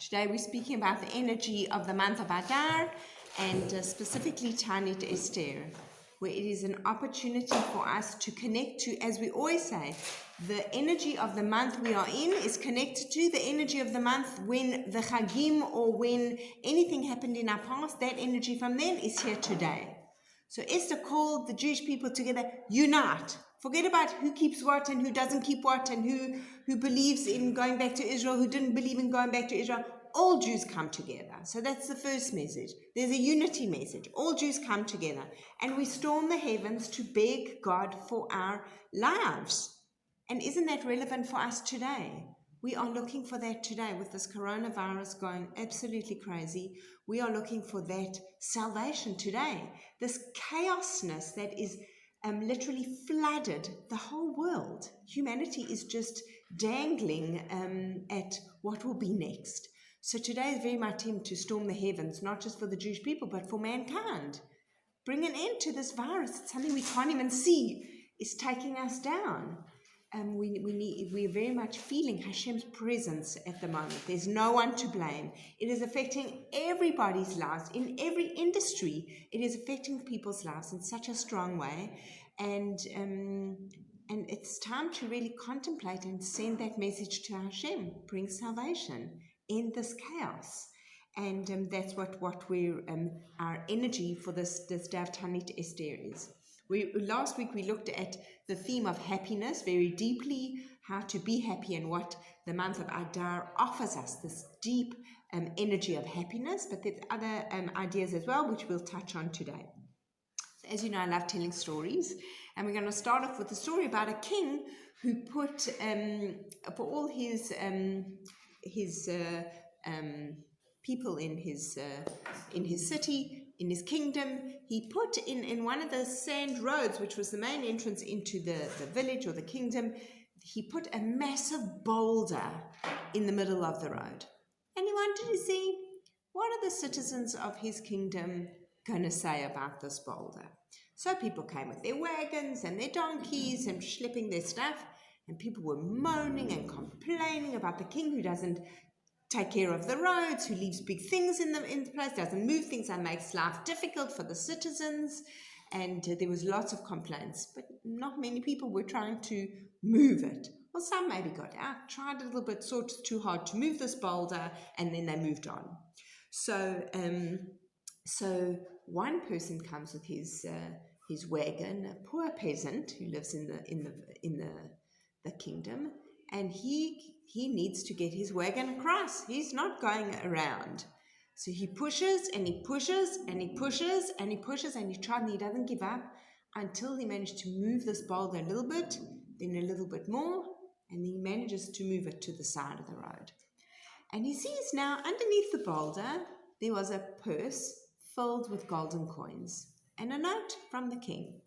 Today we're speaking about the energy of the month of Adar and specifically Tanit Esther, where it is an opportunity for us to connect to, as we always say, the energy of the month we are in is connected to the energy of the month when the Chagim or when anything happened in our past. That energy from then is here today. So Esther called the Jewish people together, unite. Forget about who keeps what and who doesn't keep what and who believes in going back to Israel, who didn't believe in going back to Israel. All Jews come together. So that's the first message. There's a unity message. All Jews come together. And we storm the heavens to beg God for our lives. And isn't that relevant for us today? We are looking for that today with this coronavirus going absolutely crazy. We are looking for that salvation today. This chaosness that is literally flooded the whole world. Humanity is just dangling at what will be next. So today is very much time to storm the heavens, not just for the Jewish people, but for mankind. Bring an end to this virus. It's something we can't even see. It's taking us down. We're very much feeling Hashem's presence at the moment. There's no one to blame. It is affecting everybody's lives in every industry. It is affecting people's lives in such a strong way, and it's time to really contemplate and send that message to Hashem. Bring salvation in this chaos, and that's what we're our energy for this Dav Tanit Esther is. Last week we looked at the theme of happiness very deeply, how to be happy and what the month of Adar offers us, this deep energy of happiness, but there's other ideas as well, which we'll touch on today. So as you know, I love telling stories, and we're going to start off with a story about a king who put, for all his people in his city, in his kingdom, he put in one of the sand roads, which was the main entrance into the village or the kingdom, he put a massive boulder in the middle of the road. And he wanted to see, what are the citizens of his kingdom going to say about this boulder? So people came with their wagons and their donkeys and schlepping their stuff, and people were moaning and complaining about the king who doesn't take care of the roads, who leaves big things in the place, doesn't move things and makes life difficult for the citizens. And there was lots of complaints, but not many people were trying to move it. Well, some maybe got out, tried a little bit, thought too hard to move this boulder, and then they moved on. So one person comes with his wagon, a poor peasant who lives in the kingdom, and he needs to get his wagon across. He's not going around. So he pushes and he pushes and he pushes and he pushes and he tries and he doesn't give up until he managed to move this boulder a little bit, then a little bit more, and he manages to move it to the side of the road. And he sees now underneath the boulder there was a purse filled with golden coins and a note from the king.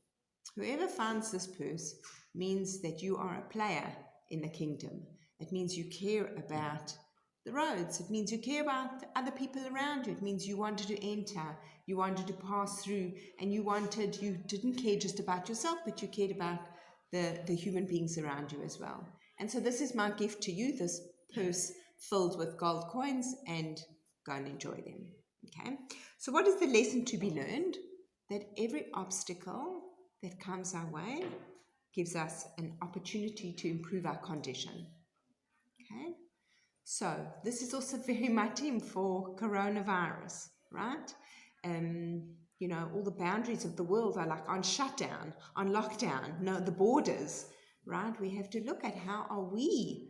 Whoever finds this purse means that you are a player in the kingdom. It means you care about the roads. It means you care about the other people around you. It means you wanted to enter, you wanted to pass through, and you didn't care just about yourself, but you cared about the human beings around you as well. And so this is my gift to you, this purse filled with gold coins, and go and enjoy them. Okay? So what is the lesson to be learned? That every obstacle that comes our way gives us an opportunity to improve our condition. Okay, so this is also very much in for coronavirus, right? All the boundaries of the world are like on shutdown, on lockdown, no, the borders, right? We have to look at how are we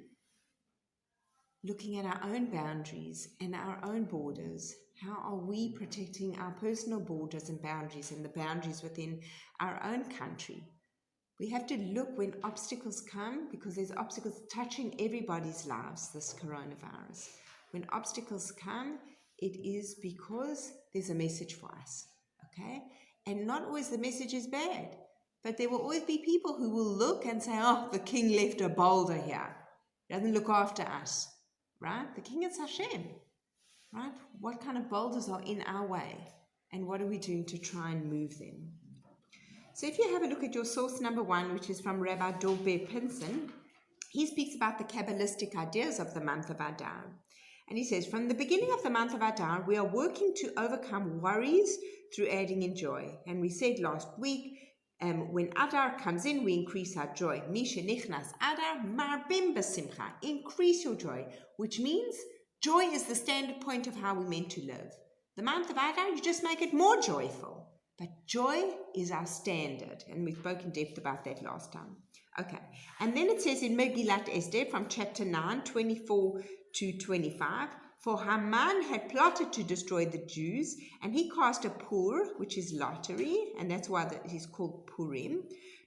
looking at our own boundaries and our own borders. How are we protecting our personal borders and boundaries and the boundaries within our own country? We have to look when obstacles come, because there's obstacles touching everybody's lives, this coronavirus. When obstacles come, it is because there's a message for us, okay? And not always the message is bad, but there will always be people who will look and say, oh, the king left a boulder here. He doesn't look after us, right? The king is Hashem, right? What kind of boulders are in our way? And what are we doing to try and move them? So if you have a look at your source number 1, which is from Rabbi Dov Ber Pinson, he speaks about the Kabbalistic ideas of the month of Adar. And he says, from the beginning of the month of Adar, we are working to overcome worries through adding in joy. And we said last week, when Adar comes in, we increase our joy. Misha nichnas Adar marbim b'simcha. Increase your joy, which means joy is the standard point of how we're meant to live. The month of Adar, you just make it more joyful. But joy is our standard, and we spoke in depth about that last time. Okay, and then it says in Megillat Esther from chapter 9, 24 to 25, for Haman had plotted to destroy the Jews, and he cast a pur, which is lottery, and that's why it is called Purim,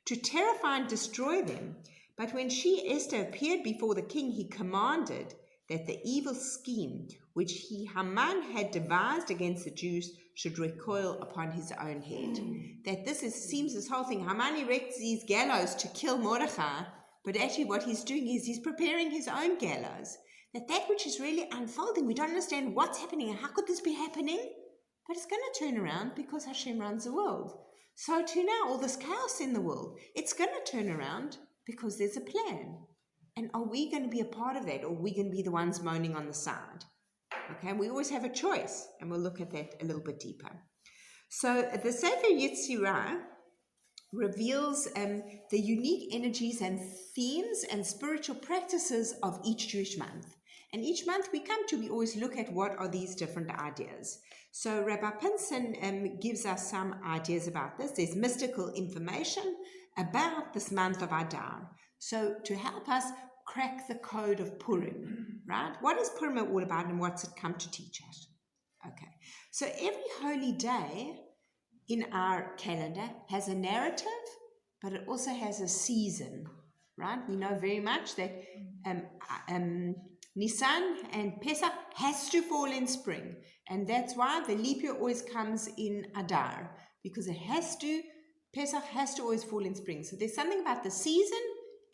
to terrify and destroy them. But when she, Esther, appeared before the king, he commanded that the evil scheme which Haman had devised against the Jews should recoil upon his own head. That seems this whole thing, Haman erects these gallows to kill Mordechai, but actually what he's doing is he's preparing his own gallows. That which is really unfolding, we don't understand what's happening and how could this be happening? But it's going to turn around because Hashem runs the world. So too now, all this chaos in the world, it's going to turn around because there's a plan. And are we going to be a part of that, or are we going to be the ones moaning on the side? Okay, we always have a choice, and we'll look at that a little bit deeper. So the Sefer Yetzirah reveals the unique energies and themes and spiritual practices of each Jewish month. And each month we always look at what are these different ideas. So Rabbi Pinson gives us some ideas about this. There's mystical information about this month of Adar. So to help us crack the code of Purim, right? What is Purim all about and what's it come to teach us? Okay, so every holy day in our calendar has a narrative, but it also has a season, right? We know very much that Nisan and Pesach has to fall in spring, and that's why the leap year always comes in Adar, because Pesach has to always fall in spring. So there's something about the season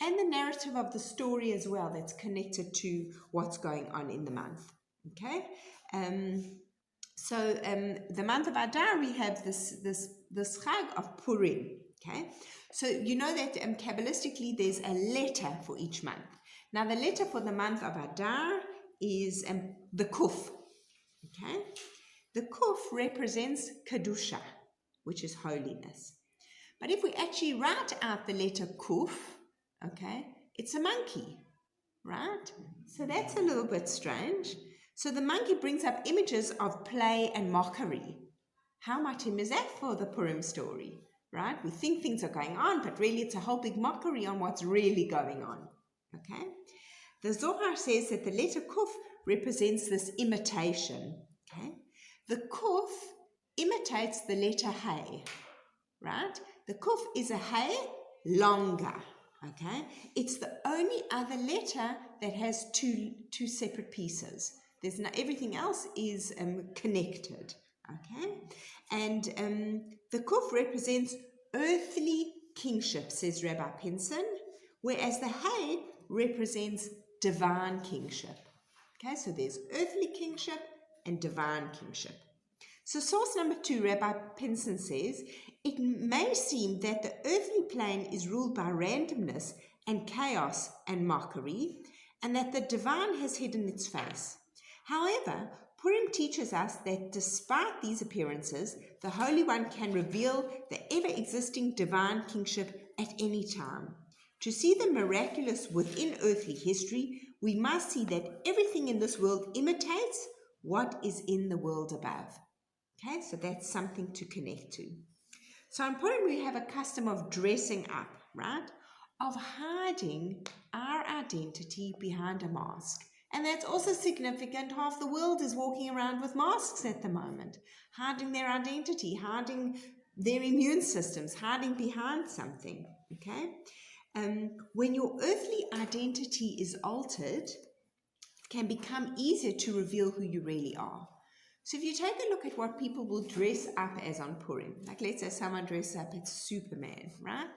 and the narrative of the story as well that's connected to what's going on in the month. Okay, so the month of Adar we have this Chag of Purim. Okay, so you know that Kabbalistically there's a letter for each month. Now the letter for the month of Adar is the Kuf. Okay, the Kuf represents Kedusha, which is holiness. But if we actually write out the letter Kuf, okay, it's a monkey, right? So that's a little bit strange. So the monkey brings up images of play and mockery. How much is that for the Purim story, right? We think things are going on, but really it's a whole big mockery on what's really going on, okay? The Zohar says that the letter Kuf represents this imitation, okay? The Kuf imitates the letter Hey, right? The Kuf is a Hey longer. Okay, it's the only other letter that has two separate pieces. Everything else is connected. Okay, and the Kuf represents earthly kingship, says Rabbi Pinson, whereas the Hay represents divine kingship. Okay, so there's earthly kingship and divine kingship. So source number 2, Rabbi Pinson says, it may seem that the earthly plane is ruled by randomness and chaos and mockery, and that the divine has hidden its face. However, Purim teaches us that despite these appearances, the Holy One can reveal the ever-existing divine kingship at any time. To see the miraculous within earthly history, we must see that everything in this world imitates what is in the world above. Okay, so that's something to connect to. So in Purim, we have a custom of dressing up, right? Of hiding our identity behind a mask. And that's also significant. Half the world is walking around with masks at the moment, hiding their identity, hiding their immune systems, hiding behind something, okay? When your earthly identity is altered, it can become easier to reveal who you really are. So if you take a look at what people will dress up as on Purim, like let's say someone dresses up as Superman, right?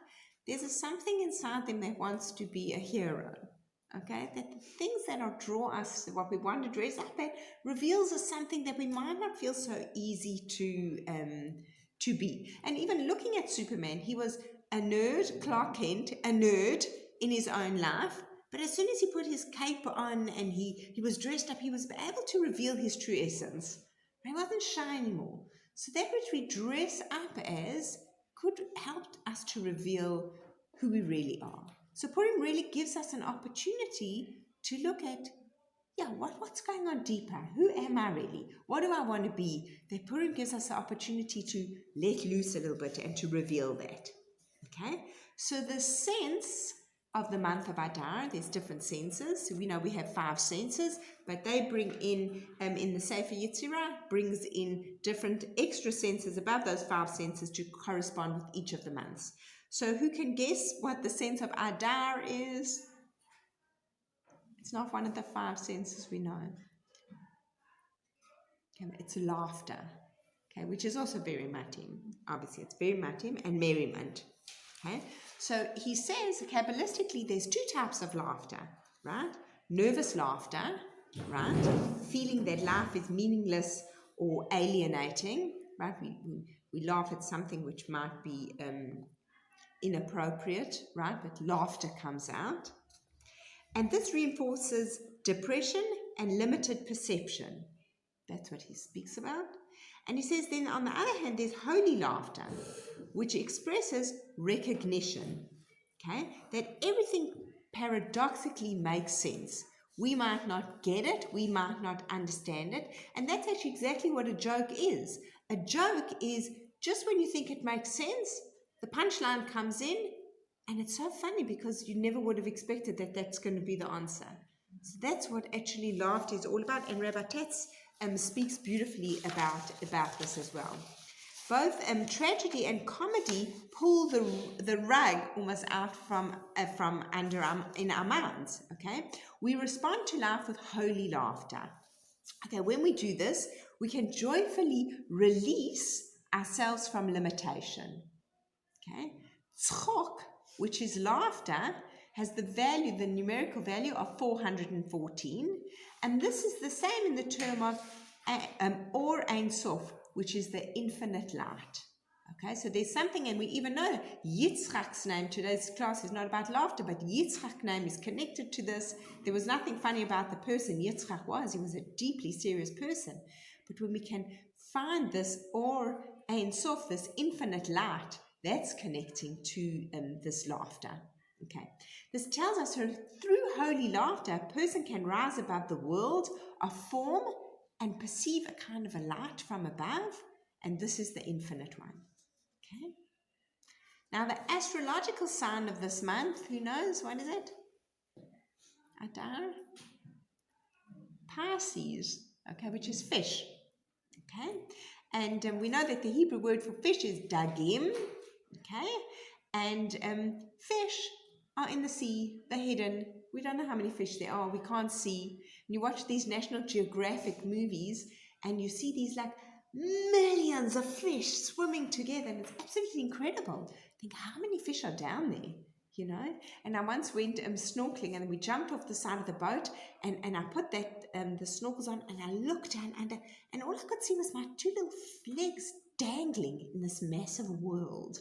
There's something inside them that wants to be a hero, okay? That the things that draw us, what we want to dress up at, reveals us something that we might not feel so easy to be. And even looking at Superman, he was a nerd, Clark Kent, a nerd in his own life, But as soon as he put his cape on and he was dressed up, he was able to reveal his true essence. He wasn't shy anymore. So that which we dress up as could help us to reveal who we really are. So Purim really gives us an opportunity to look at, what's going on deeper? Who am I really? What do I want to be? That Purim gives us the opportunity to let loose a little bit and to reveal that. Okay, so the sense of the month of Adar, there's different senses. So we know we have 5 senses, but they bring in the Sefer Yetzirah, brings in different extra senses above those 5 senses to correspond with each of the months. So who can guess what the sense of Adar is? It's not one of the 5 senses we know. Okay, it's laughter, okay, which is also very matim. Obviously, it's very matim and merriment. Okay, so he says Kabbalistically there's 2 types of laughter, right? Nervous laughter, right? Feeling that life is meaningless or alienating, right? We laugh at something which might be inappropriate, right? But laughter comes out. And this reinforces depression and limited perception. That's what he speaks about. And he says then on the other hand, there's holy laughter, which expresses recognition, okay? That everything paradoxically makes sense. We might not get it, we might not understand it, and that's actually exactly what a joke is. A joke is just when you think it makes sense, the punchline comes in, and it's so funny because you never would have expected that that's going to be the answer. So that's what actually laughter is all about, and Rabbi Tetz speaks beautifully about this as well. Both tragedy and comedy pull the rug almost out from under in our minds. Okay, we respond to life with holy laughter. Okay, when we do this, we can joyfully release ourselves from limitation. Okay, tzchok, which is laughter, has the numerical value of 414, and this is the same in the term of Or Ein Sof, which is the infinite light. Okay, so there's something, and we even know Yitzchak's name, today's class is not about laughter, but Yitzchak's name is connected to this. There was nothing funny about the person Yitzchak was. He was a deeply serious person. But when we can find this Or Ein Sof, this infinite light, that's connecting to this laughter. Okay, this tells us that through holy laughter, a person can rise above the world of form and perceive a kind of a light from above, and this is the infinite one. Okay. Now the astrological sign of this month, who knows? What is it? Adar? Pisces. Okay, which is fish. Okay, and we know that the Hebrew word for fish is dagim. Okay, and fish are in the sea, they're hidden. We don't know how many fish there are, we can't see. And you watch these National Geographic movies and you see these like millions of fish swimming together, and it's absolutely incredible. Think how many fish are down there, you know? And I once went snorkeling, and we jumped off the side of the boat, and I put that the snorkels on, and I looked down under, and all I could see was my 2 little legs dangling in this massive world.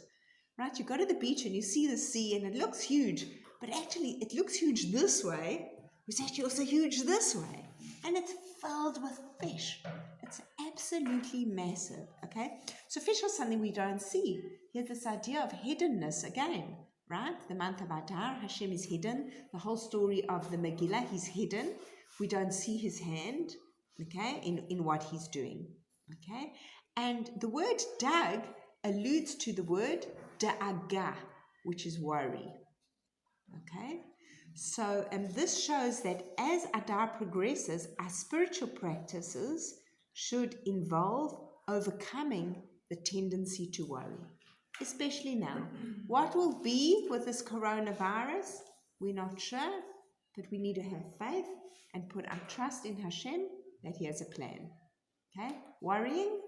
Right, you go to the beach and you see the sea and it looks huge, but actually it looks huge this way, it's actually also huge this way, and it's filled with fish. It's absolutely massive, okay? So fish are something we don't see. Here's this idea of hiddenness again, right? The month of Adar, Hashem is hidden. The whole story of the Megillah, he's hidden. We don't see his hand, okay, in what he's doing, okay? And the word dag alludes to the word da'aga, which is worry. Okay, so this shows that as Adar progresses, our spiritual practices should involve overcoming the tendency to worry, especially now. What will be with this coronavirus? We're not sure, but we need to have faith and put our trust in Hashem that He has a plan. Okay, worrying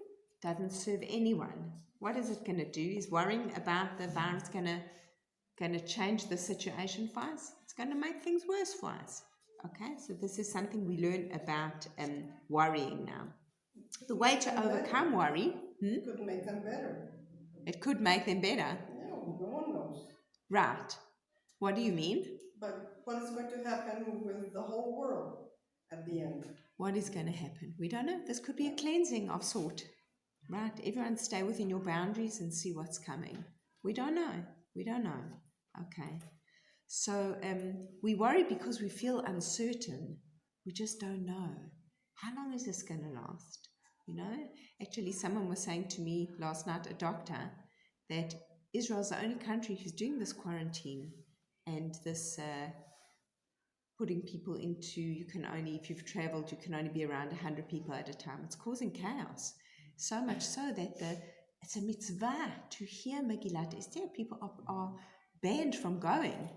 doesn't serve anyone. What is it going to do? Is worrying about the virus going to change the situation for us? It's going to make things worse for us. Okay, so this is something we learn about worrying now. The way to overcome worry... It could make them better. It could make them better? No one knows. Right. What do you mean? But what is going to happen with the whole world at the end? What is going to happen? We don't know. This could be a cleansing of sort, right? Everyone stay within your boundaries and see what's coming. We don't know. We don't know. Okay. So we worry because we feel uncertain. We just don't know. How long is this going to last? You know, actually, someone was saying to me last night, a doctor, that Israel's the only country who's doing this quarantine and this putting people into, you can only, if you've traveled, you can only be around 100 people at a time. It's causing chaos. So much so that it's a mitzvah to hear Megillat Esther. People are banned from going,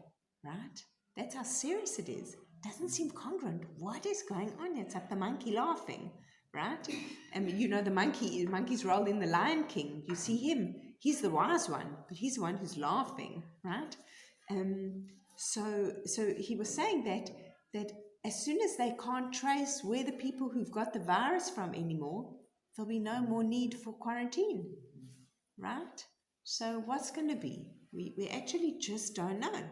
right? That's how serious it is. Doesn't seem congruent. What is going on? It's like the monkey laughing, right? And you know the monkey's role in the Lion King. You see him. He's the wise one, but he's the one who's laughing, right? So he was saying that as soon as they can't trace where the people who've got the virus from anymore, there'll be no more need for quarantine, right? So what's going to be? We actually just don't know.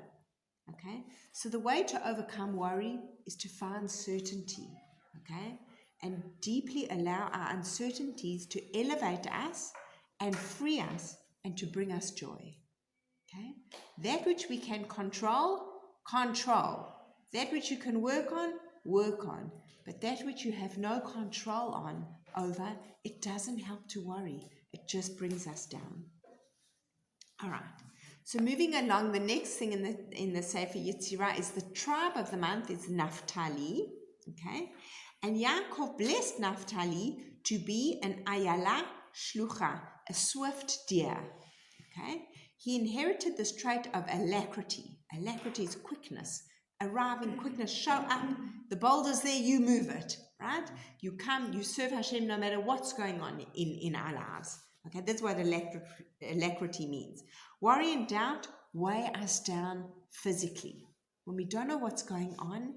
Okay, so the way to overcome worry is to find certainty, okay, and deeply allow our uncertainties to elevate us and free us and to bring us joy. Okay, that which we can control, control. That which you can work on, work on. But that which you have no control on over, it doesn't help to worry. It just brings us down. All right. So moving along, the next thing in the Sefer Yetzirah is the tribe of the month is Naphtali, okay? And Yaakov blessed Naphtali to be an ayala shlucha, a swift deer, okay? He inherited this trait of alacrity. Alacrity is quickness, arriving, quickness, show up. The boulder's there, you move it, right? You come, you serve Hashem no matter what's going on in our lives. Okay, that's what alacrity means. Worry and doubt weigh us down physically. When we don't know what's going on,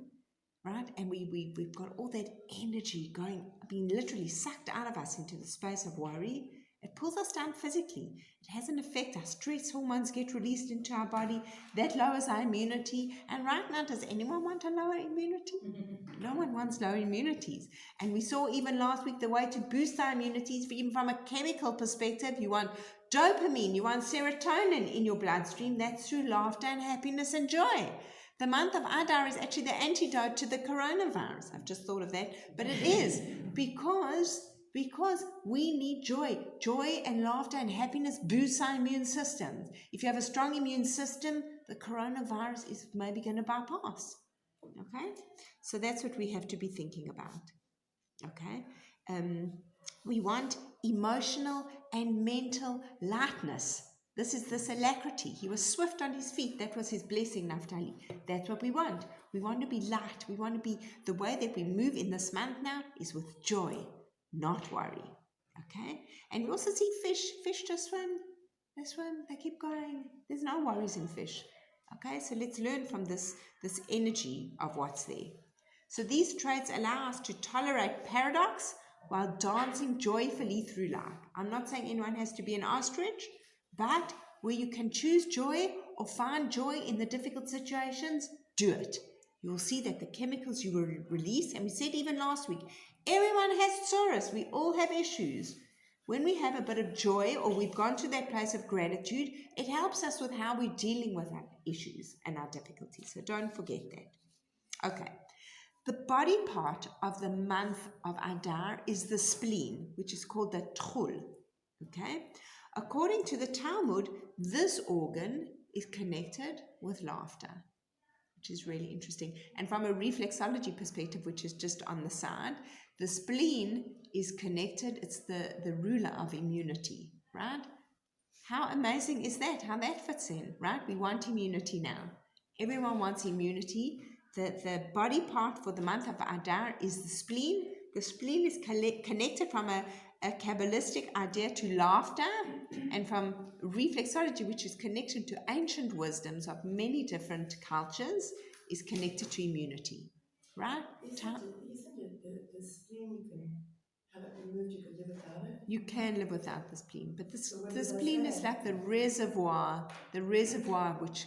right, and we've got all that energy being literally sucked out of us into the space of worry, it pulls us down physically. It has an effect. Our stress hormones get released into our body. That lowers our immunity. And right now, does anyone want a lower immunity? No one wants lower immunities. And we saw even last week the way to boost our immunities, even from a chemical perspective. You want dopamine, you want serotonin in your bloodstream. That's through laughter and happiness and joy. The month of Adar is actually the antidote to the coronavirus. I've just thought of that. But it is because we need joy. Joy and laughter and happiness boosts our immune systems. If you have a strong immune system, the coronavirus is maybe going to bypass. Okay? So that's what we have to be thinking about. Okay? We want emotional and mental lightness. This is this alacrity. He was swift on his feet. That was his blessing, Naphtali. That's what we want. We want to be light. We want to be, the way that we move in this month now is with joy, not worry. Okay? And we also see fish. Fish just swim. They swim. They keep going. There's no worries in fish. Okay? So let's learn from this energy of what's there. So these traits allow us to tolerate paradox while dancing joyfully through life. I'm not saying anyone has to be an ostrich, but where you can choose joy or find joy in the difficult situations, do it. You'll see that the chemicals you will release, and we said even last week, everyone has tsuris. We all have issues. When we have a bit of joy or we've gone to that place of gratitude, it helps us with how we're dealing with our issues and our difficulties. So don't forget that. Okay. The body part of the month of Adar is the spleen, which is called the tchul. Okay? According to the Talmud, this organ is connected with laughter, which is really interesting. And from a reflexology perspective, which is just on the side, the spleen is connected. It's the ruler of immunity, right? How amazing is that? How that fits in, right? We want immunity now. Everyone wants immunity. The body part for the month of Adar is the spleen. The spleen is connected from a Kabbalistic idea to laughter, and from reflexology, which is connected to ancient wisdoms of many different cultures, is connected to immunity. Right? Isn't it the spleen have it removed, you could live without it? You can live without the spleen, but this So what the does that spleen is say? like the reservoir which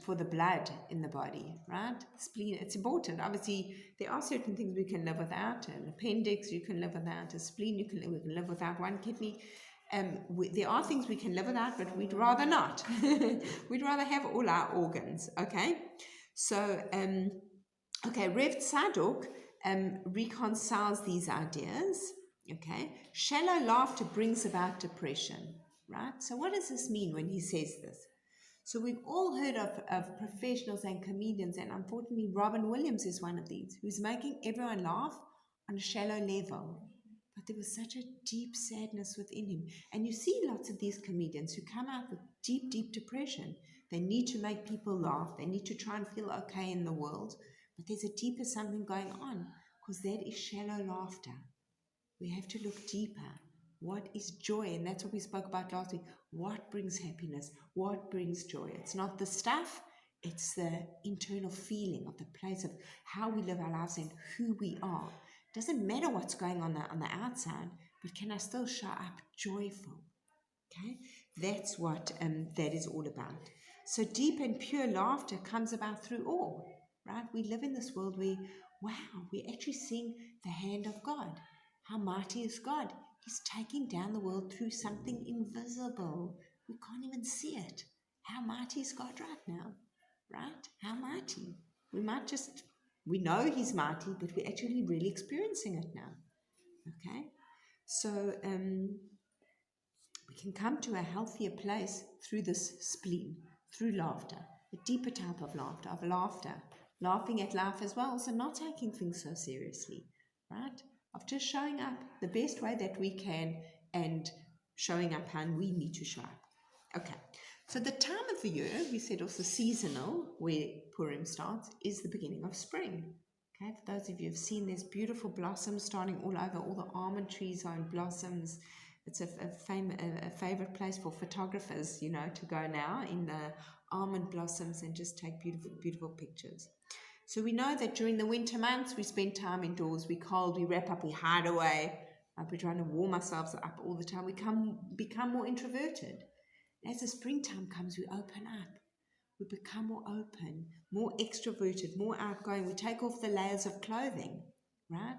for the blood in the body, right? The spleen, it's important. Obviously, there are certain things we can live without. An appendix you can live without. A spleen we can live without. One kidney. There are things we can live without, but we'd rather not. We'd rather have all our organs. Okay, so okay, Rev Tzadok reconciles these ideas. Okay, shallow laughter brings about depression, right? So, what does this mean when he says this? So, we've all heard of professionals and comedians, and unfortunately, Robin Williams is one of these who's making everyone laugh on a shallow level. But there was such a deep sadness within him. And you see lots of these comedians who come out with deep, deep depression. They need to make people laugh, they need to try and feel okay in the world. But there's a deeper something going on because that is shallow laughter. We have to look deeper. What is joy? And that's what we spoke about last week. What brings happiness? What brings joy? It's not the stuff, it's the internal feeling of the place of how we live our lives and who we are. It doesn't matter what's going on the outside, but can I still show up joyful? Okay, that's what that is all about. So deep and pure laughter comes about through awe, right? We live in this world where, wow, we're actually seeing the hand of God. How mighty is God? He's taking down the world through something invisible. We can't even see it. How mighty is God right now, right? How mighty? We know He's mighty, but we're actually really experiencing it now. Okay, so we can come to a healthier place through this spleen, through laughter, a deeper type of laughter, laughing at life as well, so not taking things so seriously, right? Of just showing up the best way that we can and showing up how we need to show up. Okay, so the time of the year, we said also seasonal, where Purim starts, is the beginning of spring. Okay, for those of you who have seen, there's beautiful blossoms starting all over. All the almond trees are in blossoms. It's a favorite place for photographers, to go now in the almond blossoms and just take beautiful, beautiful pictures. So we know that during the winter months, we spend time indoors. We're cold, we wrap up, we hide away. We're trying to warm ourselves up all the time. We become more introverted. As the springtime comes, we open up. We become more open, more extroverted, more outgoing. We take off the layers of clothing, right?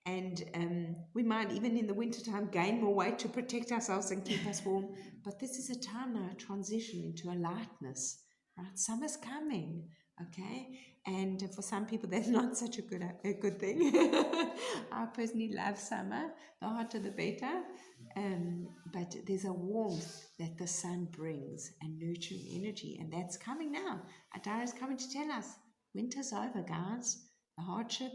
And we might even in the wintertime gain more weight to protect ourselves and keep us warm. But this is a time now, a transition into a lightness, right? Summer's coming, okay? And for some people, that's not such a good thing. I personally love summer. The hotter, the better. But there's a warmth that the sun brings and nurturing energy, and that's coming now. Adar is coming to tell us winter's over, guys. The hardship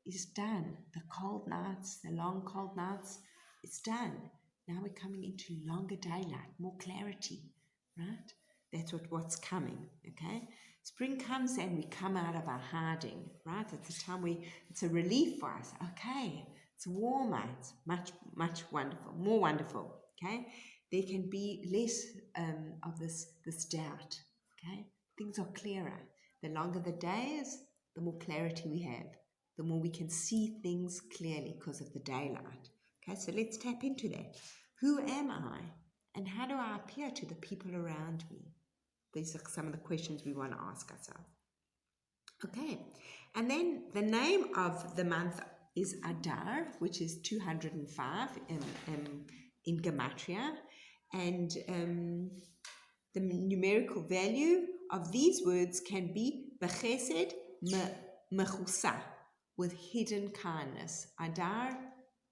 is done. The cold nights, the long cold nights, it's done. Now we're coming into longer daylight, more clarity, right? That's what's coming, okay? Spring comes and we come out of our hiding, right? It's a time it's a relief for us. Okay, it's warmer, it's much wonderful, more wonderful, okay? There can be less of this doubt, okay? Things are clearer. The longer the days, the more clarity we have, the more we can see things clearly because of the daylight. Okay, so let's tap into that. Who am I? And how do I appear to the people around me? These are some of the questions we want to ask ourselves. Okay, and then the name of the month is Adar, which is 205 in Gematria, and the numerical value of these words can be Bechesed Mechusa, with hidden kindness. Adar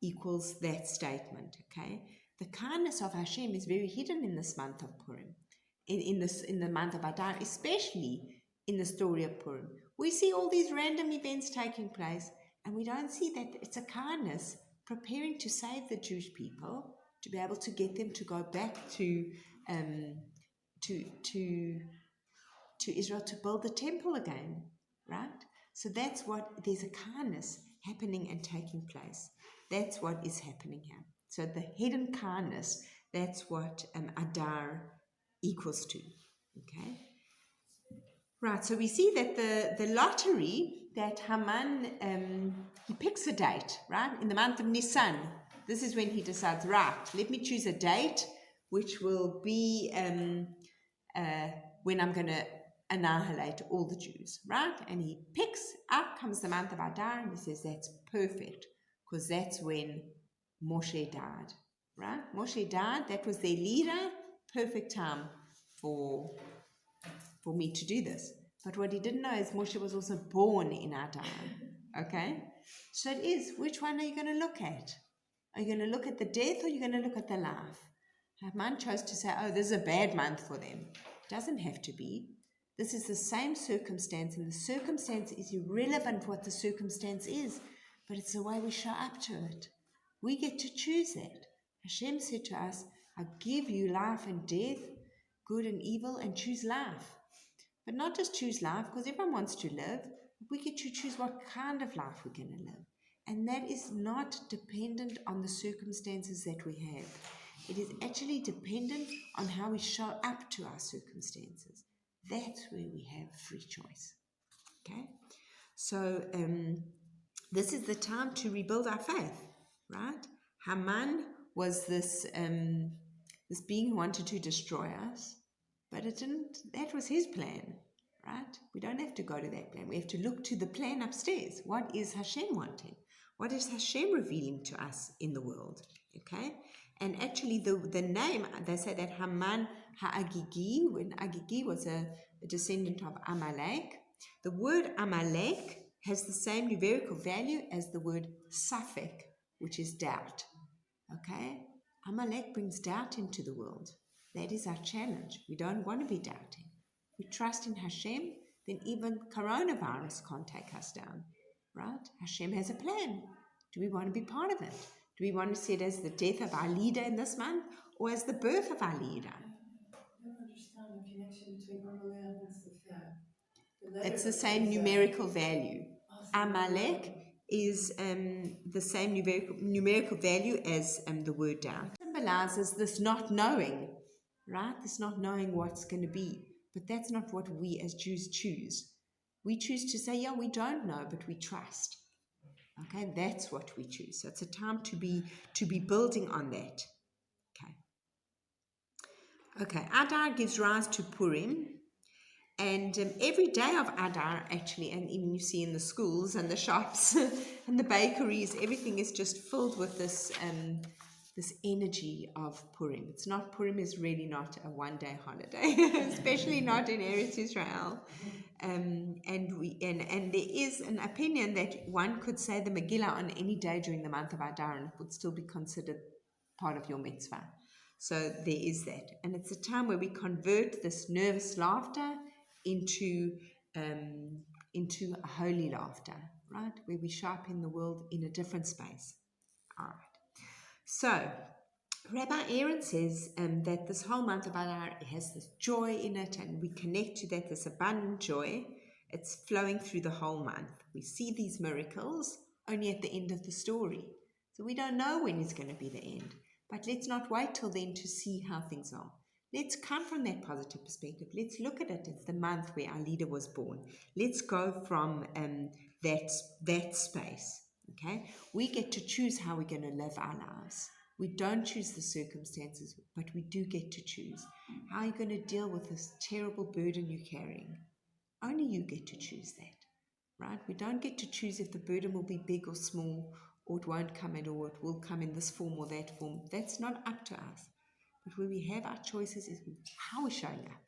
equals that statement, okay? The kindness of Hashem is very hidden in this month of Purim, in the month of Adar, especially in the story of Purim. We see all these random events taking place, and we don't see that it's a kindness preparing to save the Jewish people, to be able to get them to go back to Israel to build the temple again, right? So there's a kindness happening and taking place. That's what is happening here. So the hidden kindness, that's what Adar equals to, okay? Right, so we see that the lottery, that Haman, he picks a date, right? In the month of Nisan, this is when he decides, right, let me choose a date, which will be when I'm going to annihilate all the Jews, right? And he picks, out comes the month of Adar, and he says, that's perfect, because that's when Moshe died, right? Moshe died, that was their leader, perfect time for me to do this. But what he didn't know is Moshe was also born in Adar, okay? So it is, which one are you going to look at? Are you going to look at the death or are you going to look at the life? Haman chose to say, oh, this is a bad month for them. It doesn't have to be. This is the same circumstance, and the circumstance is irrelevant what the circumstance is, but it's the way we show up to it. We get to choose that. Hashem said to us, I give you life and death, good and evil, and choose life. But not just choose life, because everyone wants to live. We get to choose what kind of life we're going to live. And that is not dependent on the circumstances that we have. It is actually dependent on how we show up to our circumstances. That's where we have free choice. Okay? So this is the time to rebuild our faith, right? Haman was this being who wanted to destroy us, but it didn't. That was his plan, right? We don't have to go to that plan. We have to look to the plan upstairs. What is Hashem wanting? What is Hashem revealing to us in the world? Okay? And actually the name, they say that Haman Ha'agigi, when Agigi was a descendant of Amalek, the word Amalek has the same numerical value as the word Safek, which is doubt. Okay? Amalek brings doubt into the world. That is our challenge. We don't want to be doubting. We trust in Hashem, then even coronavirus can't take us down. Right? Hashem has a plan. Do we want to be part of it? Do we want to see it as the death of our leader in this month or as the birth of our leader? I don't understand the connection between Amalek and Safed. It's the same numerical value. Amalek is the same numerical value as the word doubt. It symbolizes this not knowing, right? This not knowing what's going to be. But that's not what we as Jews choose. We choose to say, yeah, we don't know, but we trust. Okay, that's what we choose. So it's a time to be building on that. Okay, Adar gives rise to Purim. And every day of Adar, actually, and even you see in the schools and the shops and the bakeries, everything is just filled with this energy of Purim. It's not, Purim is really not a one-day holiday, especially not in Eretz Israel. And there is an opinion that one could say the Megillah on any day during the month of Adar and it would still be considered part of your mitzvah. So there is that. And it's a time where we convert this nervous laughter into a holy laughter, right? Where we show up in the world in a different space. All right. So Rabbi Aaron says that this whole month of Adar has this joy in it, and we connect to that, this abundant joy. It's flowing through the whole month. We see these miracles only at the end of the story. So we don't know when it's going to be the end. But let's not wait till then to see how things are. Let's come from that positive perspective. Let's look at it as the month where our leader was born. Let's go from that space. Okay? We get to choose how we're going to live our lives. We don't choose the circumstances, but we do get to choose. How are you going to deal with this terrible burden you're carrying? Only you get to choose that, right? We don't get to choose if the burden will be big or small, or it won't come at all, it will come in this form or that form. That's not up to us. But where we have our choices is how we're showing up.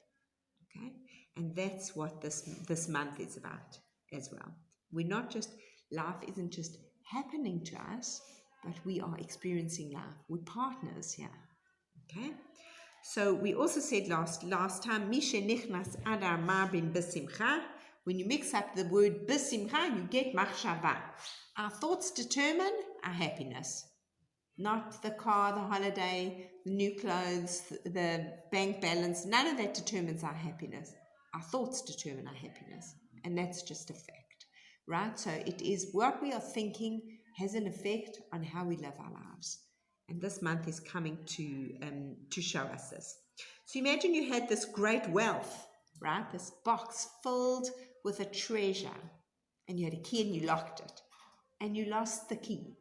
Okay? And that's what this month is about as well. We're not just, life isn't just happening to us, but we are experiencing life. We're partners here. Okay? So we also said last time, Misha nichnas adar marbin besimcha. When you mix up the word besimcha, you get machshava. Our thoughts determine our happiness. Not the car, the holiday, the new clothes, the bank balance. None of that determines our happiness. Our thoughts determine our happiness. And that's just a fact, right? So it is what we are thinking has an effect on how we live our lives. And this month is coming to show us this. So imagine you had this great wealth, right? This box filled with a treasure. And you had a key and you locked it. And you lost the key.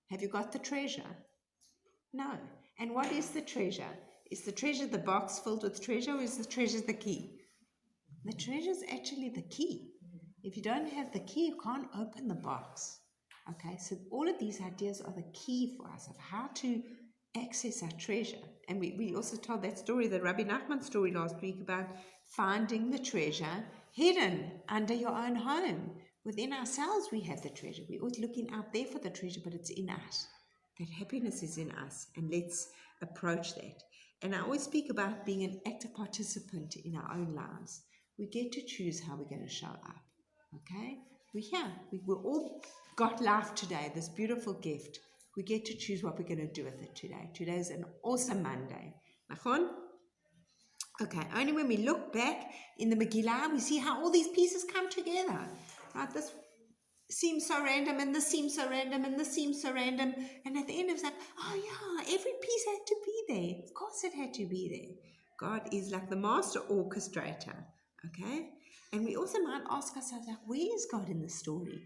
Have you got the treasure? No. And what is the treasure? Is the treasure the box filled with treasure, or is the treasure the key? The treasure is actually the key. If you don't have the key, you can't open the box. Okay, so all of these ideas are the key for us of how to access our treasure. And we also told that story, the Rabbi Nachman story last week, about finding the treasure hidden under your own home. Within ourselves, we have the treasure. We're always looking out there for the treasure, but it's in us. That happiness is in us, and let's approach that. And I always speak about being an active participant in our own lives. We get to choose how we're going to show up. Okay? We're here. We all got life today, this beautiful gift. We get to choose what we're going to do with it today. Today is an awesome Monday. Nachon? Okay, only when we look back in the Megillah, we see how all these pieces come together. Right? This seems so random, and this seems so random, and this seems so random. And at the end, it's like, oh yeah, every piece had to be there. Of course it had to be there. God is like the master orchestrator. Okay? And we also might ask ourselves, like, where is God in the story?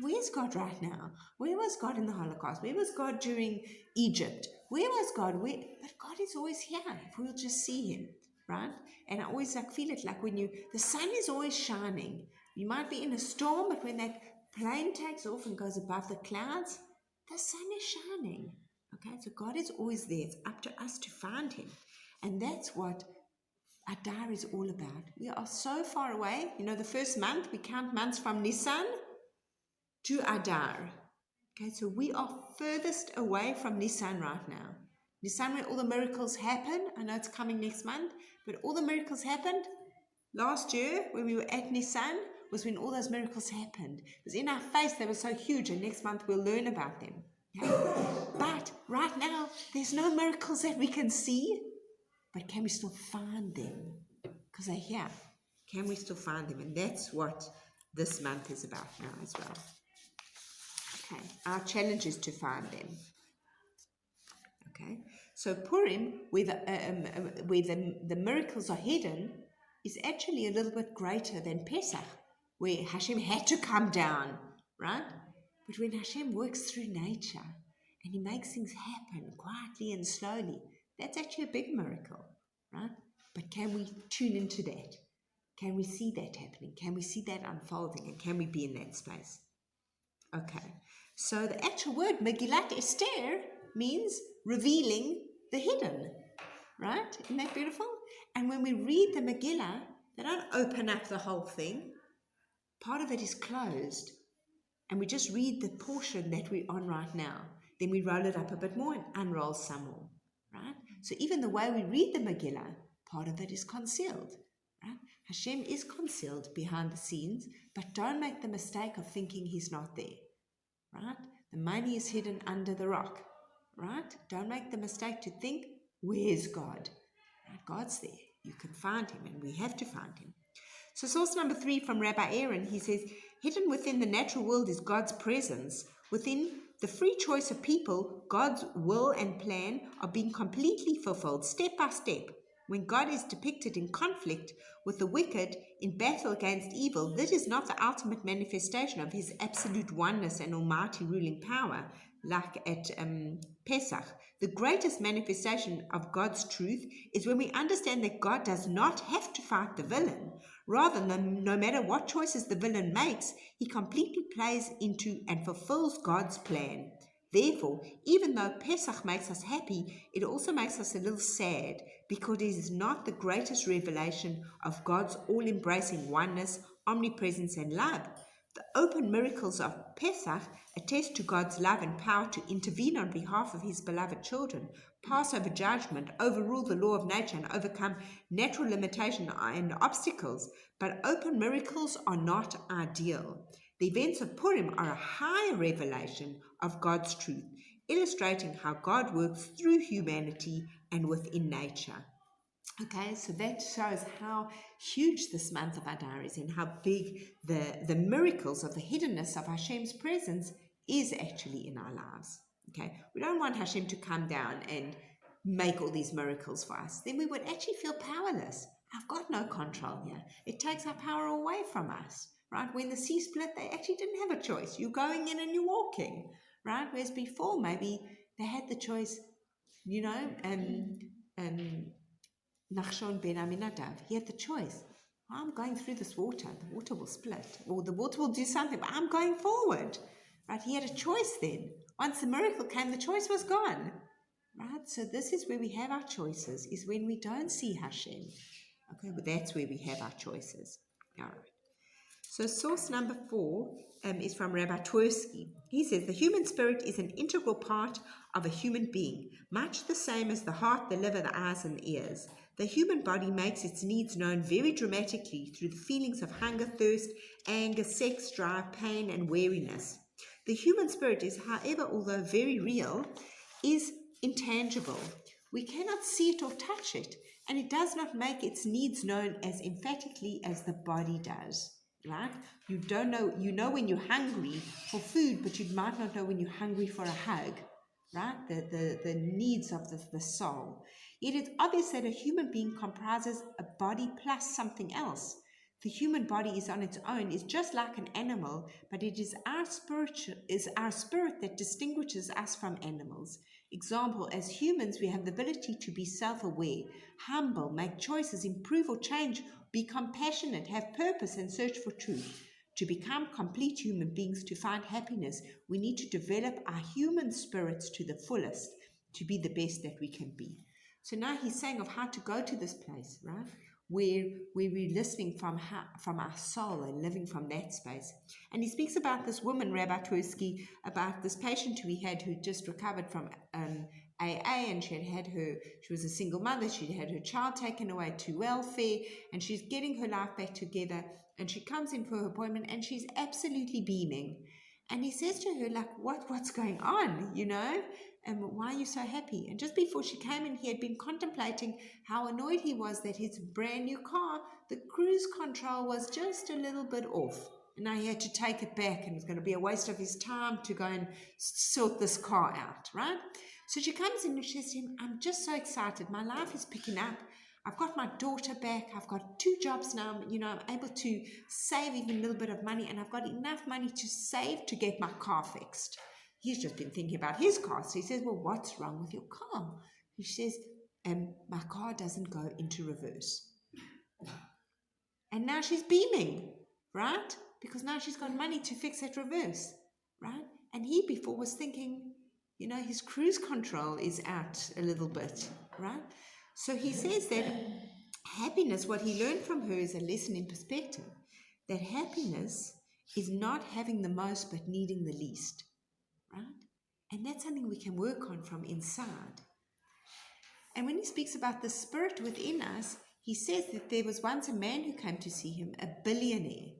Where's God right now? Where was God in the Holocaust? Where was God during Egypt? Where was God? But God is always here if we'll just see him, right? And I always feel it like when the sun is always shining. You might be in a storm, but when that plane takes off and goes above the clouds, the sun is shining. Okay, so God is always there. It's up to us to find him. And that's what Adar is all about. We are so far away. The first month, we count months from Nisan to Adar. Okay, so we are furthest away from Nisan right now. Nisan, where all the miracles happen. I know it's coming next month, but all the miracles happened last year when we were at Nisan was when all those miracles happened. It was in our face, they were so huge, and next month we'll learn about them. Okay? But right now, there's no miracles that we can see, but can we still find them? Because they're here. Can we still find them? And that's what this month is about now as well. Okay, our challenge is to find them. Okay, so Purim, where the miracles are hidden, is actually a little bit greater than Pesach, where Hashem had to come down, right? But when Hashem works through nature and he makes things happen quietly and slowly, that's actually a big miracle, right? But can we tune into that? Can we see that happening? Can we see that unfolding? And can we be in that space? Okay, so the actual word Megillat Esther means revealing the hidden, right? Isn't that beautiful? And when we read the Megillah, they don't open up the whole thing. Part of it is closed, and we just read the portion that we're on right now. Then we roll it up a bit more and unroll some more, right? So even the way we read the Megillah, part of it is concealed, right? Hashem is concealed behind the scenes, but don't make the mistake of thinking he's not there, right? The money is hidden under the rock, right? Don't make the mistake to think, where's God? Right? God's there. You can find him, and we have to find him. So source number 3 from Rabbi Aaron, he says, hidden within the natural world is God's presence. Within the free choice of people, God's will and plan are being completely fulfilled step by step. When God is depicted in conflict with the wicked in battle against evil, this is not the ultimate manifestation of his absolute oneness and almighty ruling power, like at Pesach. The greatest manifestation of God's truth is when we understand that God does not have to fight the villain. Rather, no matter what choices the villain makes, he completely plays into and fulfills God's plan. Therefore, even though Pesach makes us happy, it also makes us a little sad because it is not the greatest revelation of God's all-embracing oneness, omnipresence, and love. The open miracles of Pesach attest to God's love and power to intervene on behalf of his beloved children, pass over judgment, overrule the law of nature, and overcome natural limitation and obstacles. But open miracles are not ideal. The events of Purim are a higher revelation of God's truth, illustrating how God works through humanity and within nature. Okay, so that shows how huge this month of Adar is and how big the miracles of the hiddenness of Hashem's presence is actually in our lives. Okay, we don't want Hashem to come down and make all these miracles for us. Then we would actually feel powerless. I've got no control here. It takes our power away from us, right? When the sea split, they actually didn't have a choice. You're going in and you're walking, right? Whereas before, maybe they had the choice, You know, Nachshon ben Aminadav, he had the choice. I'm going through this water. The water will split, or the water will do something, but I'm going forward. Right? He had a choice then. Once the miracle came, the choice was gone. Right? So this is where we have our choices, is when we don't see Hashem. Okay, but that's where we have our choices. All right. So source number 4 is from Rabbi Twersky. He says the human spirit is an integral part of a human being, much the same as the heart, the liver, the eyes, and the ears. The human body makes its needs known very dramatically through the feelings of hunger, thirst, anger, sex, drive, pain, and weariness. The human spirit is, however, although very real, is intangible. We cannot see it or touch it, and it does not make its needs known as emphatically as the body does. Right? You don't know, you know when you're hungry for food, but you might not know when you're hungry for a hug. Right? The needs of the soul. It is obvious that a human being comprises a body plus something else. The human body is on its own, is just like an animal, but it is our spirit that distinguishes us from animals. Example, as humans, we have the ability to be self-aware, humble, make choices, improve or change, be compassionate, have purpose, and search for truth. To become complete human beings, to find happiness, we need to develop our human spirits to the fullest, to be the best that we can be. So now he's saying of how to go to this place, right? Where we're listening from our soul and living from that space. And he speaks about this woman, Rabbi Twersky, about this patient we had who just recovered from AA, and she was a single mother, she'd had her child taken away to welfare, and she's getting her life back together, and she comes in for her appointment, and she's absolutely beaming. And he says to her, like, what's going on, you know? And why are you so happy? And just before she came in, he had been contemplating how annoyed he was that his brand new car, the cruise control was just a little bit off. And now he had to take it back, and it's going to be a waste of his time to go and sort this car out, right? So she comes in and she says to him, I'm just so excited. My life is picking up. I've got my daughter back. I've got 2 jobs now. You know, I'm able to save even a little bit of money, and I've got enough money to save to get my car fixed. He's just been thinking about his car. So he says, well, what's wrong with your car? He says, my car doesn't go into reverse. And now she's beaming, right? Because now she's got money to fix that reverse, right? And he before was thinking, you know, his cruise control is out a little bit, right? So he says that happiness, what he learned from her is a lesson in perspective, that happiness is not having the most but needing the least. Right? And that's something we can work on from inside. And when he speaks about the spirit within us, he says that there was once a man who came to see him, a billionaire,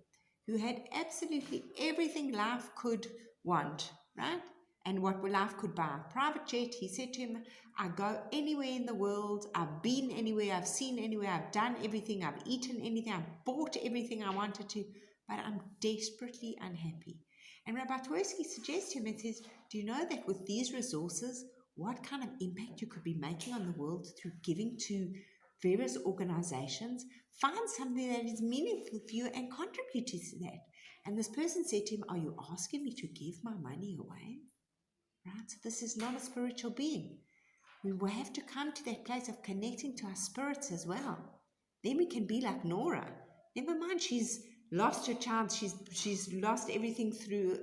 who had absolutely everything life could want, right? And what life could buy. Private jet, he said to him, I go anywhere in the world, I've been anywhere, I've seen anywhere, I've done everything, I've eaten anything, I've bought everything I wanted to, but I'm desperately unhappy. And Rabbi Twersky suggests to him and says, do you know that with these resources, what kind of impact you could be making on the world through giving to various organizations? Find something that is meaningful for you and contribute to that. And this person said to him, are you asking me to give my money away? Right? So this is not a spiritual being. We will have to come to that place of connecting to our spirits as well. Then we can be like Nora. Never mind, she's lost her child, she's lost everything through,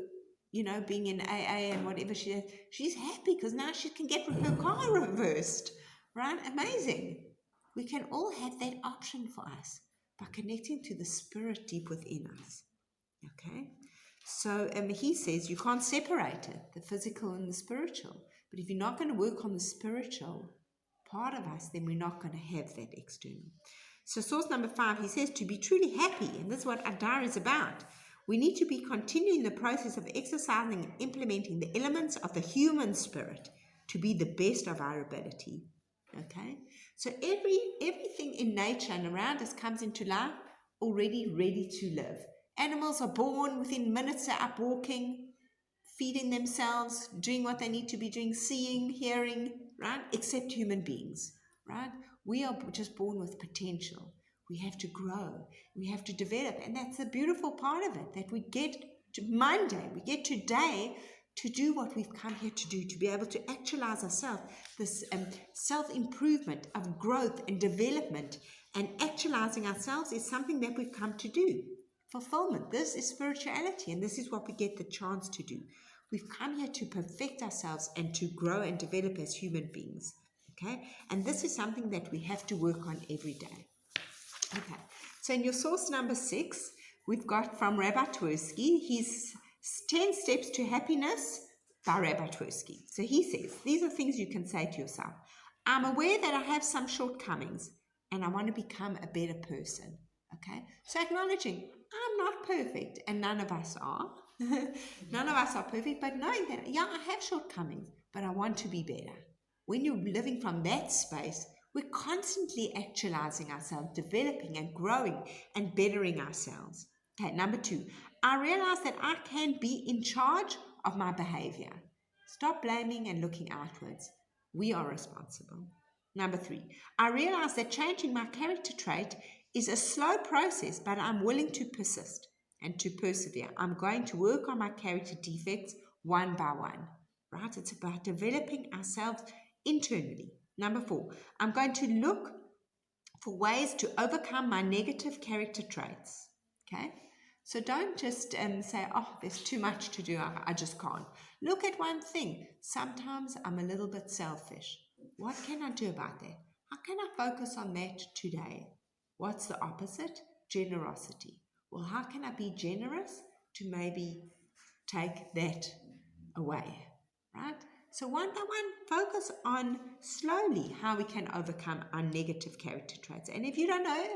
you know, being in AA and whatever she's happy because now she can get her car reversed, right? Amazing. We can all have that option for us by connecting to the spirit deep within us. Okay, so he says you can't separate it, the physical and the spiritual. But if you're not going to work on the spiritual part of us, then we're not going to have that external. So source number 5, he says to be truly happy, and this is what Adar is about. We need to be continuing the process of exercising and implementing the elements of the human spirit to be the best of our ability. Okay? So everything in nature and around us comes into life already ready to live. Animals are born within minutes, they're up walking, feeding themselves, doing what they need to be doing, seeing, hearing, right? Except human beings, right? We are just born with potential. We have to grow. We have to develop. And that's the beautiful part of it, that we get to Monday, we get today to do what we've come here to do, to be able to actualize ourselves, this self-improvement of growth and development, and actualizing ourselves is something that we've come to do. Fulfillment, this is spirituality, and this is what we get the chance to do. We've come here to perfect ourselves and to grow and develop as human beings. Okay, and this is something that we have to work on every day. Okay, so in your source number 6, we've got from Rabbi Twersky, his 10 Steps to Happiness by Rabbi Twersky. So he says, these are things you can say to yourself. I'm aware that I have some shortcomings and I want to become a better person. Okay, so acknowledging I'm not perfect, and none of us are. None of us are perfect, but knowing that, yeah, I have shortcomings, but I want to be better. When you're living from that space, we're constantly actualizing ourselves, developing and growing and bettering ourselves. Okay, number 2, I realize that I can be in charge of my behavior. Stop blaming and looking outwards. We are responsible. Number 3, I realize that changing my character trait is a slow process, but I'm willing to persist and to persevere. I'm going to work on my character defects one by one, right? It's about developing ourselves internally. Number 4, I'm going to look for ways to overcome my negative character traits. Okay, so don't just say, oh, there's too much to do, I just can't. Look at one thing. Sometimes I'm a little bit selfish. What can I do about that? How can I focus on that today? What's the opposite? Generosity. Well, how can I be generous to maybe take that away, right? So one by one, focus on slowly how we can overcome our negative character traits. And if you don't know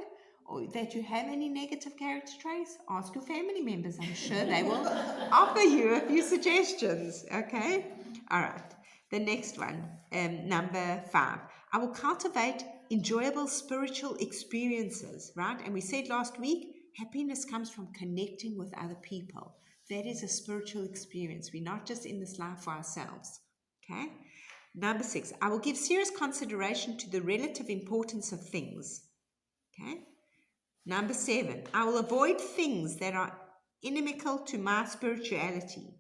or that you have any negative character traits, ask your family members. I'm sure they will offer you a few suggestions, okay? All right. The next one, number 5. I will cultivate enjoyable spiritual experiences, right? And we said last week, happiness comes from connecting with other people. That is a spiritual experience. We're not just in this life for ourselves. Okay? Number 6, I will give serious consideration to the relative importance of things. Okay? Number 7, I will avoid things that are inimical to my spirituality.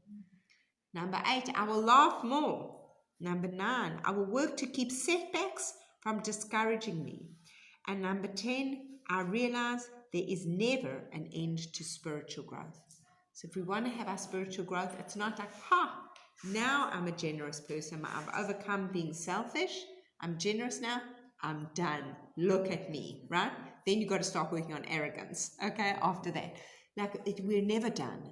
Number 8, I will laugh more. Number 9, I will work to keep setbacks from discouraging me. And number 10, I realize there is never an end to spiritual growth. So if we want to have our spiritual growth, it's not like, now I'm a generous person. I've overcome being selfish. I'm generous now. I'm done. Look at me, right? Then you've got to start working on arrogance, okay, after that. We're never done.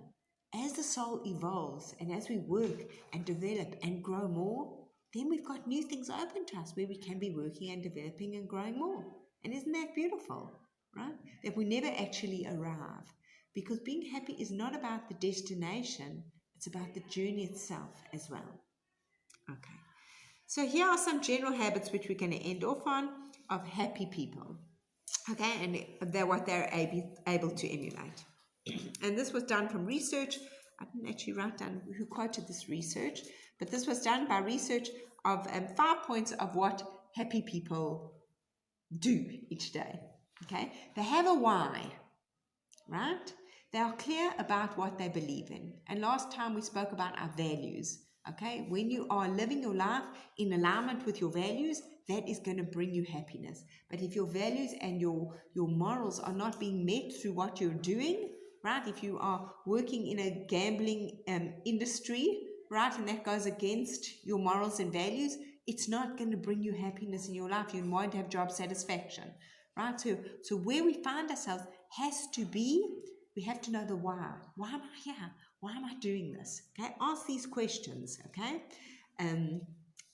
As the soul evolves and as we work and develop and grow more, then we've got new things open to us where we can be working and developing and growing more. And isn't that beautiful, right? That we never actually arrive. Because being happy is not about the destination, it's about the journey itself as well. Okay. So here are some general habits which we're going to end off on of happy people. Okay, and they're what they're able to emulate. And this was done from research. I didn't actually write down who quoted this research, but this was done by research of 5 points of what happy people do each day. Okay, they have a why, right? They are clear about what they believe in. And last time we spoke about our values. Okay, when you are living your life in alignment with your values, that is going to bring you happiness. But if your values and your morals are not being met through what you're doing, right? If you are working in a gambling industry, right, and that goes against your morals and values, it's not going to bring you happiness in your life. You won't have job satisfaction, right? So where we find ourselves has to be, we have to know the why. Why am I here? Why am I doing this? Okay, ask these questions, okay?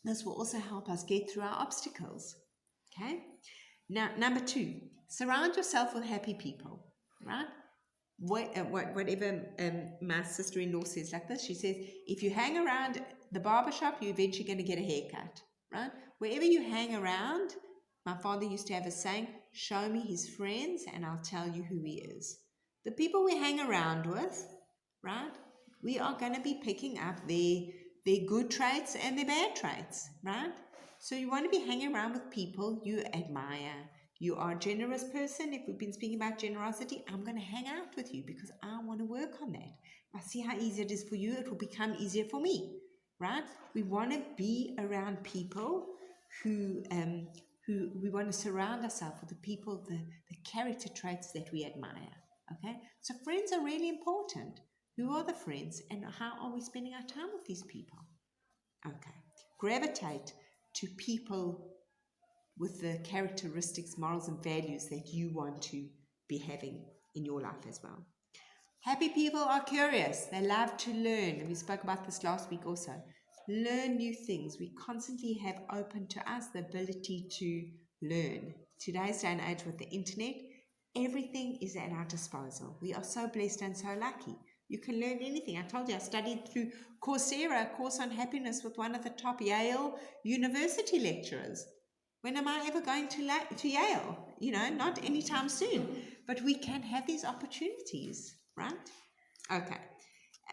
This will also help us get through our obstacles, okay? Now, number 2, surround yourself with happy people, right? Whatever my sister-in-law says like this, she says, if you hang around the barbershop, you're eventually going to get a haircut, right? Wherever you hang around, my father used to have a saying, show me his friends and I'll tell you who he is. The people we hang around with, right, we are going to be picking up their good traits and their bad traits, right? So you want to be hanging around with people you admire. You are a generous person. If we've been speaking about generosity, I'm going to hang out with you because I want to work on that. I see how easy it is for you, it will become easier for me, right? We want to be around people who we want to surround ourselves with the people, the character traits that we admire. Okay, so friends are really important. Who are the friends, and how are we spending our time with these people? Okay, gravitate to people with the characteristics, morals, and values that you want to be having in your life as well. Happy people are curious. They love to learn. We spoke about this last week also. Learn new things. We constantly have open to us the ability to learn. Today's day and age with the internet, everything is at our disposal. We are so blessed and so lucky. You can learn anything. I told you I studied through Coursera, a course on happiness with one of the top Yale University lecturers. When am I ever going to Yale? Not anytime soon. But we can have these opportunities, right? Okay.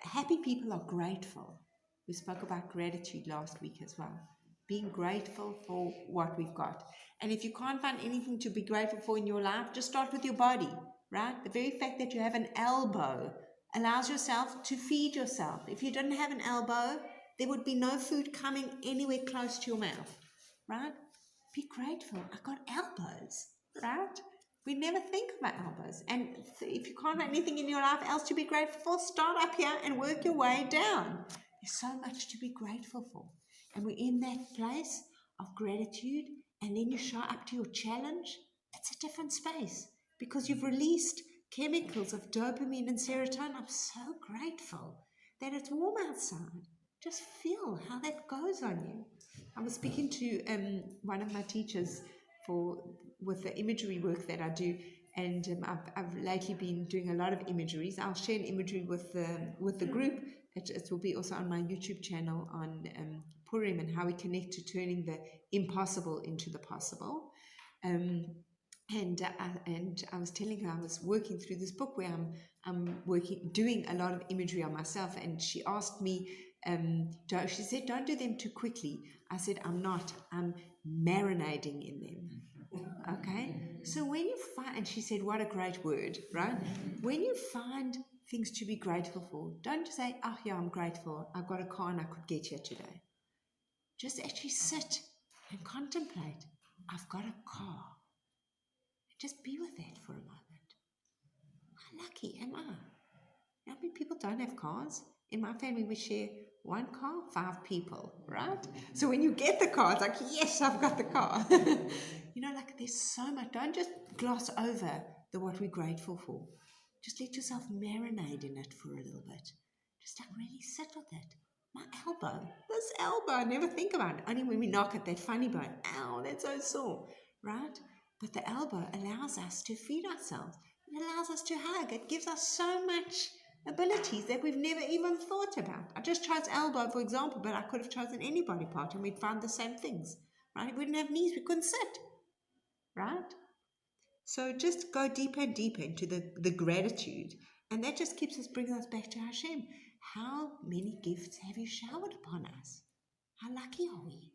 Happy people are grateful. We spoke about gratitude last week as well. Being grateful for what we've got. And if you can't find anything to be grateful for in your life, just start with your body, right? The very fact that you have an elbow allows yourself to feed yourself. If you didn't have an elbow, there would be no food coming anywhere close to your mouth, right? Be grateful. I got elbows, right? We never think about elbows. And if you can't find anything in your life else to be grateful for, start up here and work your way down. There's so much to be grateful for. And we're in that place of gratitude, and then you show up to your challenge. It's a different space because you've released chemicals of dopamine and serotonin. I'm so grateful that it's warm outside. Just feel how that goes on you. I was speaking to one of my teachers with the imagery work that I do, and I've lately been doing a lot of imageries. I'll share an imagery with the group. It will be also on my YouTube channel on Purim and how we connect to turning the impossible into the possible. And I was telling her I was working through this book where I'm doing a lot of imagery on myself, and she asked me. She said, "Don't do them too quickly." I said, "I'm not. I'm marinating in them." Okay. So when you find, and she said, "What a great word, right?" When you find things to be grateful for, don't just say, "Oh yeah, I'm grateful. I've got a car and I could get here today." Just actually sit and contemplate. I've got a car. Just be with that for a moment. How lucky am I? How many people don't have cars? In my family, we share one car, 5 people, right? So when you get the car, it's like, yes, I've got the car. There's so much. Don't just gloss over what we're grateful for. Just let yourself marinate in it for a little bit. Just really sit with it. My elbow, this elbow, I never think about it. Only when we knock at that funny bone. Ow, that's so sore, right? But the elbow allows us to feed ourselves. It allows us to hug. It gives us so much abilities that we've never even thought about. I just chose elbow, for example, but I could have chosen any body part and we'd find the same things, right? We didn't have knees, we couldn't sit, right? So just go deeper and deeper into the gratitude, and that just brings us back to Hashem. How many gifts have you showered upon us? How lucky are we?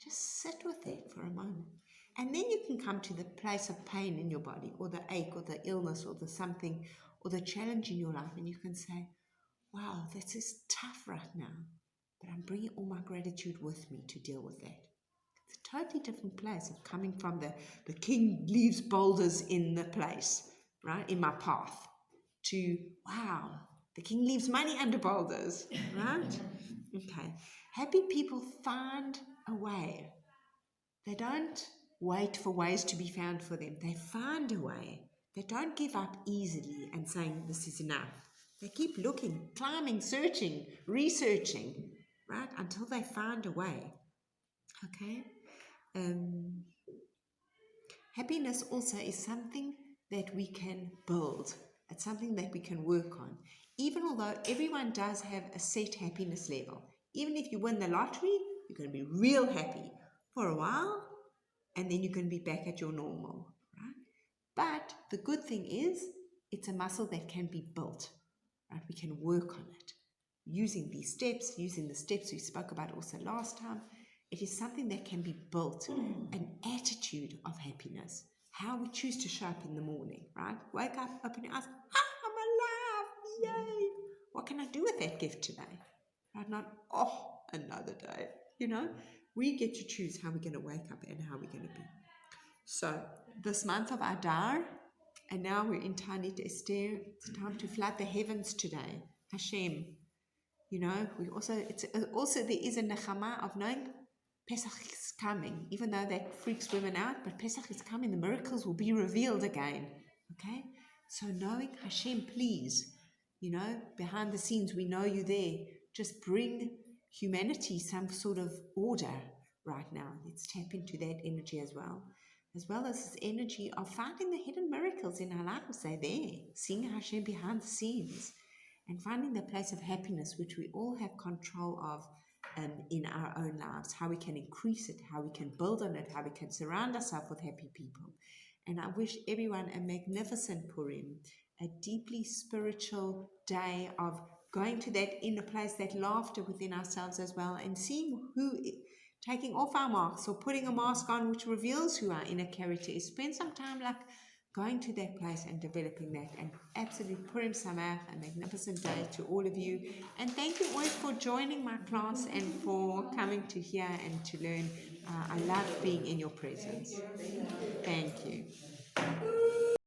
Just sit with it for a moment. And then you can come to the place of pain in your body, or the ache, or the illness, or the something, or the challenge in your life, and you can say, wow, this is tough right now, but I'm bringing all my gratitude with me to deal with that. It's a totally different place of coming from the king leaves boulders in the place, right, in my path, to, wow, the king leaves money under boulders, right? Okay. Happy people find a way. They don't wait for ways to be found for them. They find a way. They don't give up easily and saying, this is enough. They keep looking, climbing, searching, researching, right, until they find a way. Okay? Happiness also is something that we can build. It's something that we can work on. Even although everyone does have a set happiness level. Even if you win the lottery, you're going to be real happy for a while, and then you're going to be back at your normal, right? But the good thing is, it's a muscle that can be built, right? We can work on it. Using the steps we spoke about also last time, it is something that can be built, an attitude of happiness. How we choose to show up in the morning, right? Wake up, open your eyes, I'm alive, yay! what can I do with that gift today? Right? Not, another day. We get to choose how we're going to wake up and how we're going to be. So, this month of Adar, and now we're in Tanit Esther, it's time to flood the heavens today. Hashem. We also, there is a nechama of knowing Pesach is coming, even though that freaks women out, but Pesach is coming, the miracles will be revealed again. Okay? So knowing Hashem, please, behind the scenes, we know you're there. Just bring humanity some sort of order right now. Let's tap into that energy as well as this energy of finding the hidden miracles in our lives. They're there, seeing Hashem behind the scenes, and finding the place of happiness, which we all have control of in our own lives, how we can increase it, how we can build on it, how we can surround ourselves with happy people. And I wish everyone a magnificent Purim, a deeply spiritual day of going to that inner place, that laughter within ourselves as well, and seeing taking off our masks or putting a mask on which reveals who our inner character is. Spend some time going to that place and developing that. And absolutely Purim Sameach, a magnificent day to all of you. And thank you always for joining my class and for coming to hear and to learn. I love being in your presence. Thank you.